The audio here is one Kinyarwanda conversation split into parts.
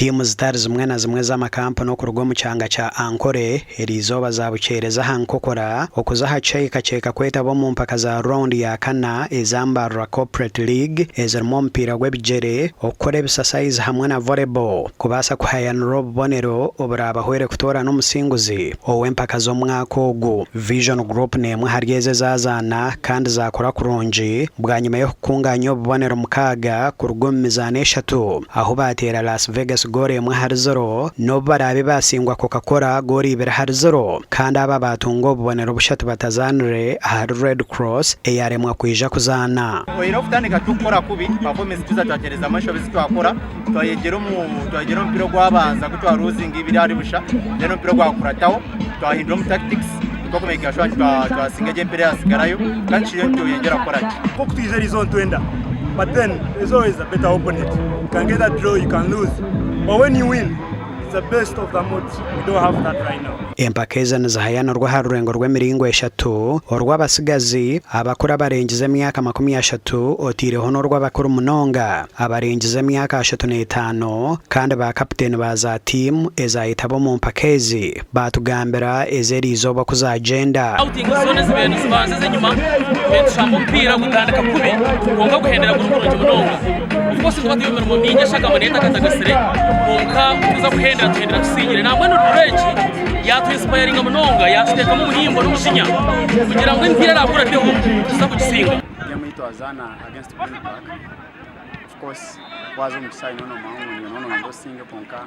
timu zitari zimwe na zimwe z'amakampani no kurugwa mu cyanga cya Ankore erizo bazabukereza hankokora okuzahaceka kweta bo mu mpaka za round ya kana Mbarara Corporate League ezermo mpira gw'ebigere okora ebisasaize hamwe na volleyball kubasa kuhayanura bonero obraba hwere kutora n'umusinguzi ow'empaka z'omwaka ogwo Vision Group nemwe haryeze zazana kandi zakora kurungi bwa nyuma yo kunganya obubonero mukaga kurugwa mu mizane eshatu aho batera Las Vegas gore emwe hari 0 no barabe basingwa Coca-Cola gore ibere hari 0 kandi aba batunga obubonero bushatu batazanire hari Red Cross eyaremwa kwija kuzana oira kutandika tukora kubi performance tuzatekereza amasho bizitwakora twayegera umupira gwabanza kutwa losing ibiri ari busha rero umupira gwakurataho twahindura mu tactics tukomeka shwa twasingaje mbere yasigarayo kandi yo yegera koraki ko kutizera izo ntwenda. But then there's always a better opponent. You can get a draw, you can lose. But when you win, it's the best of the modes. We don't have that right now. Empakeza nzahayana rwa harurengo rw'emiringo eshatu orw'abasigazi abakura barengize myaka 30 otireho no rw'abakuru munonga abarengize myaka 35 kandi ba captain baza team ezayitabo mu mpakezi batugambira ezeri izoba kuza agenda outing zone zibene zibanze nyuma betshamba mpira gutandika kubi konga guhendera ku rukundo munonga ubwo sinzwati yo mirimo minye shaka maneta katagasire konka kuza guhendera tuhendera tusinyire namwe no range inspiring munonga yasiteka mu muhimbo n'umushinya kugira ngo impira rakura deho tusabu gisinga game itwazana against Green Park. Of course was on side no ndo singe ponka.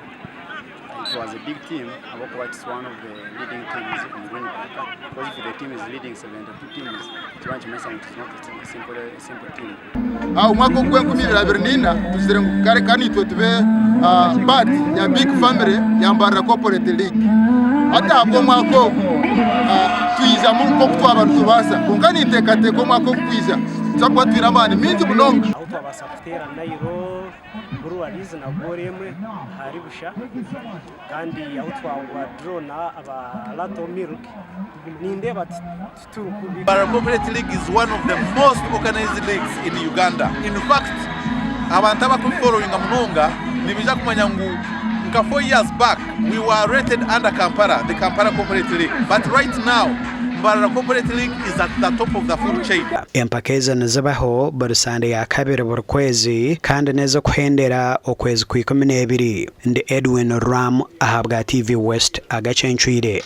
It was a big team. Aboko it's one of the leading teams in Green Park. Because if the team is leading 72 teams, it's not a simple team. Umwaka gw'enkumira Bernina tuzire kare kani twe bad ya big family ya Mbarara Corporate League. Ata abo mwako tuiza mu ko abantu tubasa kungani itekate ko mwako kwiza cyangwa twiramani minzi munonga aho twabasa gutera nayiro buru warize na goremwe hari busha kandi aho twangwa draw na aba lato milk ninde baturukubi. Mbarara Corporate League is one of the most organized leagues in Uganda. In fact abantu abakufollowing munonga nibija kumanya ngu 4 years back, we were rated under Kampala, the Kampala Corporate League. But right now, Mbarara Corporate League is at the top of the food chain. Empakeza nzabaho barusande ya kabiri burkwezi kandi neza kuhendera okwezi ku 12 ndi Edwin Ram ahabwa TV West Agacencwire.